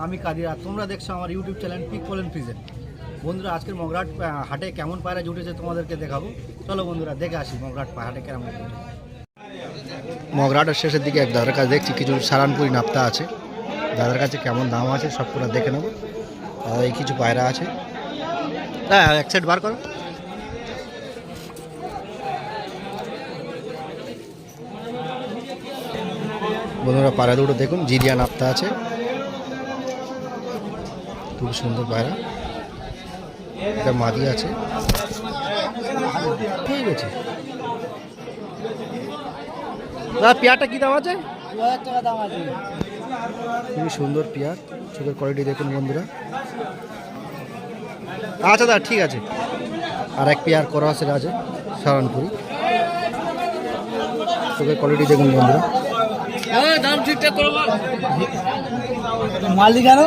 আমি কাদির, আর তোমরা দেখছো আমার ইউটিউব চ্যানেল পিক পোলেন প্রেজেন্ট। বন্ধুরা, আজকের মগরাট হাটে কেমন পায়রা জুটেছে তোমাদেরকে দেখাবো। চলো বন্ধুরা, দেখে আসি মগরাট হাটে কেমন জুটেছে। মগরাটের শেষের দিকে এক দাদার কাছে দেখছি কিছু সারানপুরি নাপ্তা আছে। দাদার কাছে কেমন দাম আছে সব পুরো দেখে নেবো। এই কিছু পায়রা আছে, হ্যাঁ এক সেট বার করো। বন্ধুরা, পায়রা দুটো দেখুন, জিরিয়া নাপ্তা আছে, খুব সুন্দর পায়রা। এটা মাদি আছে, ঠিক আছে। দাদা পেয়ারটা কি দাম আছে? 2000 টাকা দাম আছে। খুবই সুন্দর পেয়ার, চোখের কোয়ালিটি দেখুন বন্ধুরা। আচ্ছা দাদা ঠিক আছে। আর এক পেয়ার করসের আছে সারানপুরি, চোখের কোয়ালিটি দেখুন বন্ধুরা। দাম ঠিকঠাক করো মালিক কেন?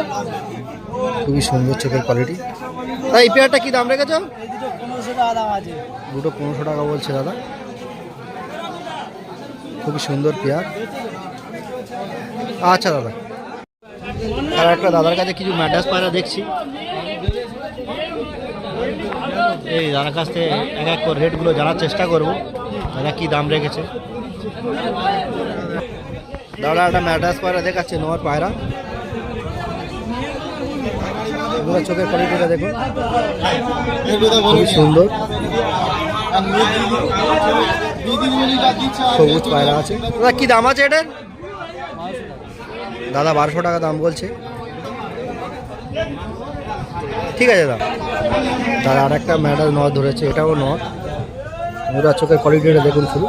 খুবই সুন্দর চোখের কোয়ালিটি। দাদা এই পেয়ারটা কি দাম রেখেছো? 1500 টাকা দাম আছে। দুটো 1500 টাকা বলছে দাদা। খুবই সুন্দর পেয়ার। আচ্ছা দাদা, আর একটা দাদার কাছে কিছু ম্যাড্রাস পায়রা দেখছি। এই দাদার কাছ থেকে এক এক করে রেটগুলো জানার চেষ্টা করব, দাদা কি দাম রেখেছে। দাদা একটা ম্যাড্রাস পায়রা দেখাচ্ছে, নোয়ার পায়রা। এগুলো চোখের কোয়ালিটিটা দেখুন, খুবই সুন্দর সবুজ পায়রা আছে। দাদা কি দাম আছে এটার? দাদা 1200 টাকা দাম বলছে। ঠিক আছে দাদা। দাদা আর একটা ম্যাডাল নট ধরেছে, এটাও নট। ওরা চোখের কোয়ালিটিটা দেখুন শুরু,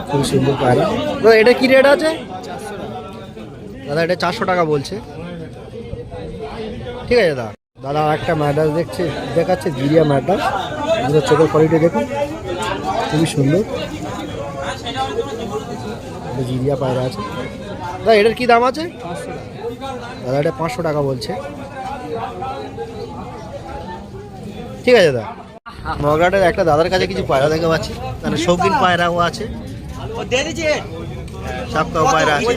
খুবই সুন্দর পায়রা। দাদা এটা কি রেট আছে? দাদা এটা 400 টাকা বলছে। ঠিক আছে দাদা। দাদা আর একটা ম্যাডাল দেখাচ্ছে, জিরিয়া ম্যাডাল। ওদের চোখের কোয়ালিটি দেখুন, খুবই সুন্দর। জিরিয়া পায়রা আছে। দাদা এটার কি দাম আছে? দাদা এটা 500 টাকা বলছে। ঠিক আছে দাদা। মগরাটের একটা দাদার কাছে কিছু পায়রা দেখতে পাচ্ছি, মানে শৌখিন পায়রাও আছে, সাপকাও পায়রা আছে।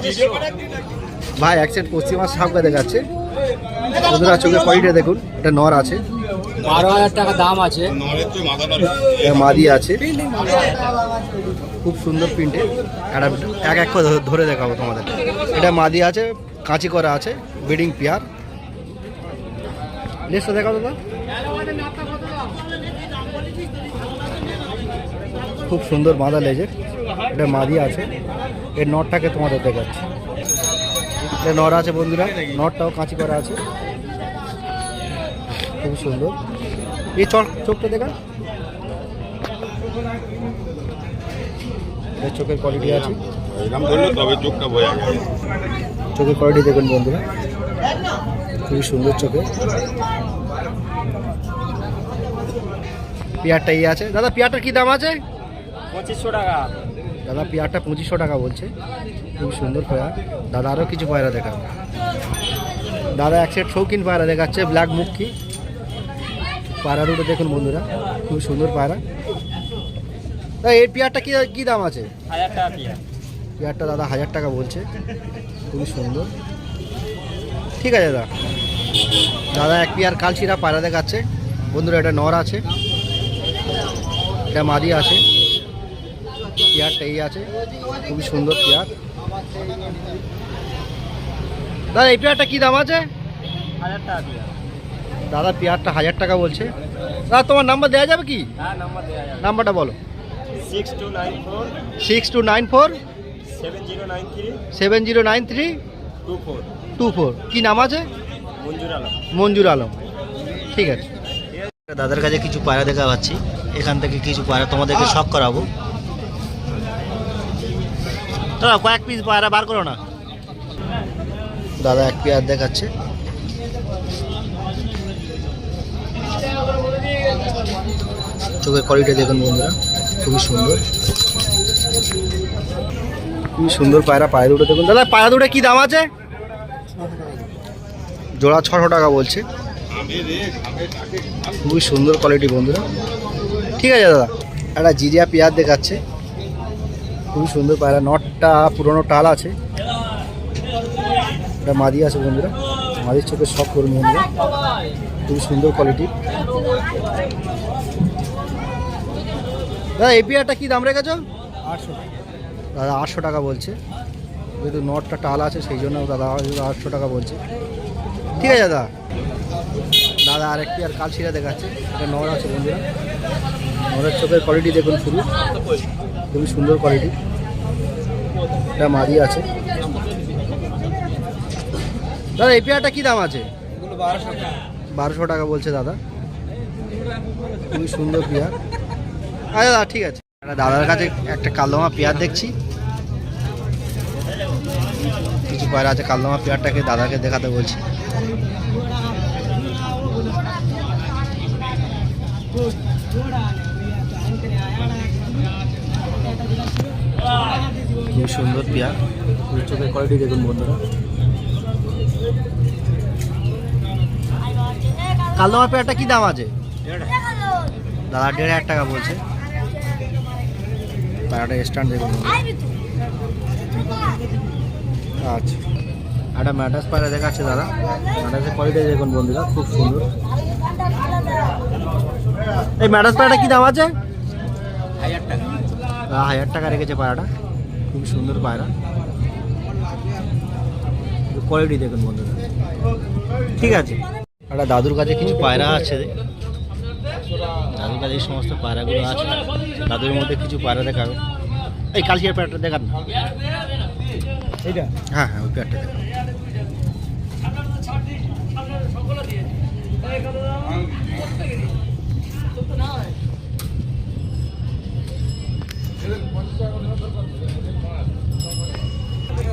ভাই এক সেট পশ্চিমা সাপকা দেখাচ্ছে। বন্ধুরা চোখের কোয়ালিটি দেখুন, এটা নর আছে, 12000 টাকা দাম আছে। মাদি আছে, খুব সুন্দর প্রিন্টে। এক এক করে ধরে দেখাবো তোমাদের। এটা মাদি আছে, কাঁচি করা আছে, ব্রিডিং পেয়ার। লেসটা দেখাও দাদা, খুব সুন্দর বাঁধা লেজের। এটা মাদি আছে, এর নটটাকে তোমাদের দেখাচ্ছি। এটা নর আছে বন্ধুরা, নটটাও কাঁচি করা আছে, খুব সুন্দর। এই চোখটা দেখা, চোখের কোয়ালিটি আছে, চোখের কোয়ালিটি দেখুন বন্ধুরা, খুবই সুন্দর চোখে। পেয়ারটা এই আছে। দাদা পেয়ারটার কি দাম আছে? 2500 টাকা। দাদা পেয়ারটা 2500 টাকা বলছে, খুব সুন্দর পেয়ার। দাদা আরও কিছু পায়রা দেখাবো। দাদা এক সেট শৌখিন পায়রা দেখাচ্ছে, ব্ল্যাক মুখী পায়রা দুটো দেখুন বন্ধুরা, খুব সুন্দর পায়রা। দাদা এই পেয়ারটা কি দাম আছে? 1000 টাকা পেয়ার। পেয়ারটা দাদা 1000 টাকা বলছে, খুবই সুন্দর। ঠিক আছে দাদা। দাদা এক পেয়ার কালচিরা পায়রা দেখাচ্ছে বন্ধুরা, এটা নর আছে, এটা মাদি আছে। পেয়ারটা এই আছে, খুবই সুন্দর পেয়ার। দাদা এই পেয়ারটা কি দাম আছে? 1000 টাকা পেয়ার। দাদা পেয়ারটা 1000 টাকা বলছে। দাদা তোমার নাম্বার দেওয়া যাবে কি? হ্যাঁ, নাম্বার দেয়া যাবে। নাম্বারটা বলো। 6294 6294 7093 7093 24। 24। কি নাম আছে? মঞ্জুর আলম। মঞ্জুর আলম। ঠিক আছে। দাদার কাছে কিছু পায়রা দেখা পাচ্ছি, এখান থেকে কিছু পায়রা তোমাদেরকে শখ করাবো। দাদা কয়েক পিস পায়রা বার করো না। দাদা এক পেয়ার দেখাচ্ছে, চোখের কোয়ালিটি দেখুন বন্ধুরা, খুবই সুন্দর, খুবই সুন্দর পায়রা। পায়রা দুটো দেখুন। দাদা পায়রা দুটো কি দাম আছে? জোড়া 600 টাকা বলছে, খুবই সুন্দর কোয়ালিটি বন্ধুরা। ঠিক আছে দাদা। একটা জিরিয়া পেয়ার দেখাচ্ছে, খুবই সুন্দর পায়রা, নটটা পুরনো টাল আছে, এটা মাদি আছে বন্ধুরা, মাদির চোখে সব করুন বন্ধুরা, খুবই সুন্দর কোয়ালিটি। দাদা এই পেয়ারটা কী দাম রেখেছো? 800 দাদা 800 টাকা বলছে, যেহেতু নটটা টাল আছে সেই জন্য দাদা 800 টাকা বলছে। ঠিক আছে দাদা। দাদা আর একটি আর কালশিরা দেখাচ্ছে, এটা নর আছে বন্ধুরা, নরের চোখের কোয়ালিটি দেখুন শুরু, খুবই সুন্দর কোয়ালিটি, এটা মাদি আছে। দাদা এই পেয়ারটা কী দাম আছে? 1200 টাকা বলছে দাদা, খুবই সুন্দর পেয়ার। আচ্ছা দাদা ঠিক আছে। দাদার কাছে একটা কালদমা পেয়ার দেখছি, কিছু পায়রা আছে, কালদমা পেয়ারটাকে দাদাকে দেখাতে বলছি। খুব সুন্দর পেয়ার, চোখের কোয়ালিটি দেখুন বন্ধুরা। কালদমা পেয়ারটা কি দাম আছে? দাদা 1500 টাকা বলছে। পায়রাটা স্ট্যান্ড দেখুন। আচ্ছা, একটা ম্যাডাস পায়রা দেখাচ্ছে দাদা, ম্যাডাসের কোয়ালিটি দেখুন বন্ধুরা, খুব সুন্দর। এই ম্যাডাস পায়রাটা কি দাম আছে? 1000 টাকা। 1000 টাকা রেখেছে পায়রাটা, খুব সুন্দর পায়রা, কোয়ালিটি দেখুন বন্ধুরা। ঠিক আছে। একটা দাদুর কাছে কিছু পায়রা আছে, দাদুর কাছে এই সমস্ত পায়রাগুলো আছে, দাদুর মধ্যে কিছু পায়রা দেখাবে। এই কালচিয়ার পেয়ারটা দেখান না। এইটা? হ্যাঁ হ্যাঁ, ওই পেয়ারটা দেখান।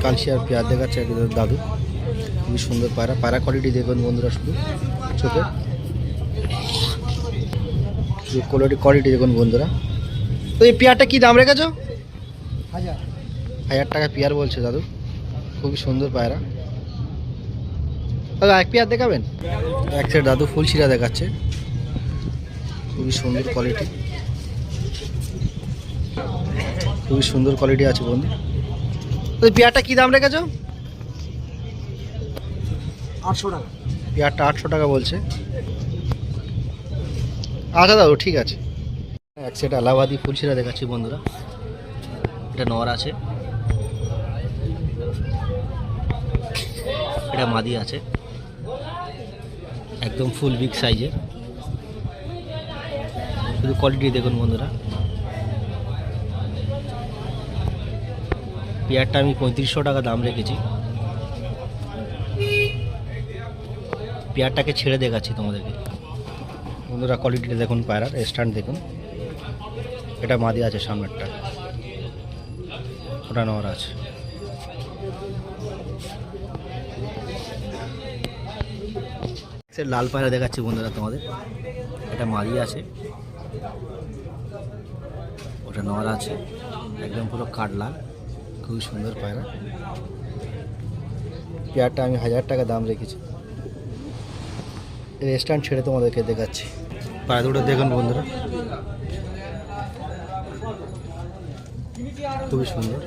কালচিয়ার পেয়ার দেখাচ্ছে দাদু, খুবই সুন্দর পায়রা, পায়রা কোয়ালিটি দেখুন বন্ধুরা, শুধু চোখে কোয়ালিটি দেখুন বন্ধুরা। তো এই পেয়ারটা কি দাম রেখেছো? 1000 টাকা পেয়ার বলছে দাদু, খুবই সুন্দর পায়রা। দাদা এক পেয়ার দেখাবেন? এক সাইড দাদু ফুলশিরা দেখাচ্ছে, খুবই সুন্দর কোয়ালিটি, খুবই সুন্দর কোয়ালিটি আছে বন্ধু। তো এই পেয়ারটা কি দাম রেখেছো? 800 টাকা। পেয়ারটা 800 টাকা বলছে। আচ্ছা দাদু ঠিক আছে। এক সেট এলাহাবাদি ফুলশিরা দেখাচ্ছি বন্ধুরা, এটা নর আছে, এটা মাদি আছে, একদম ফুল বিগ সাইজের, শুধু কোয়ালিটি দেখুন বন্ধুরা। পেয়ারটা আমি 3500 টাকা দাম রেখেছি। পেয়ারটাকে ছেড়ে দেখাচ্ছি তোমাদেরকে বন্ধুরা, কোয়ালিটিটা দেখুন, পায়রার স্ট্যান্ড দেখুন, এটা মাদি আছে সামনেরটা, ওটা নর আছে। লাল পায়রা দেখাচ্ছি বন্ধুরা তোমাদের, এটা মাদি আছে, ওটা নর আছে, একদম পুরো কাঠ লাল, খুবই সুন্দর পায়রা। পেয়ারটা আমি 1000 টাকা দাম রেখেছি। স্ট্যান্ড ছেড়ে তোমাদেরকে দেখাচ্ছি, পায়রা দুটো দেখুন বন্ধুরা, খুবই সুন্দর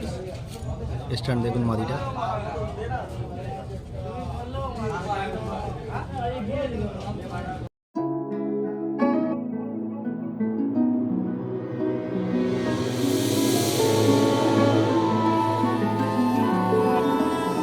স্ট্যান্ড দেখুন মাদিটা।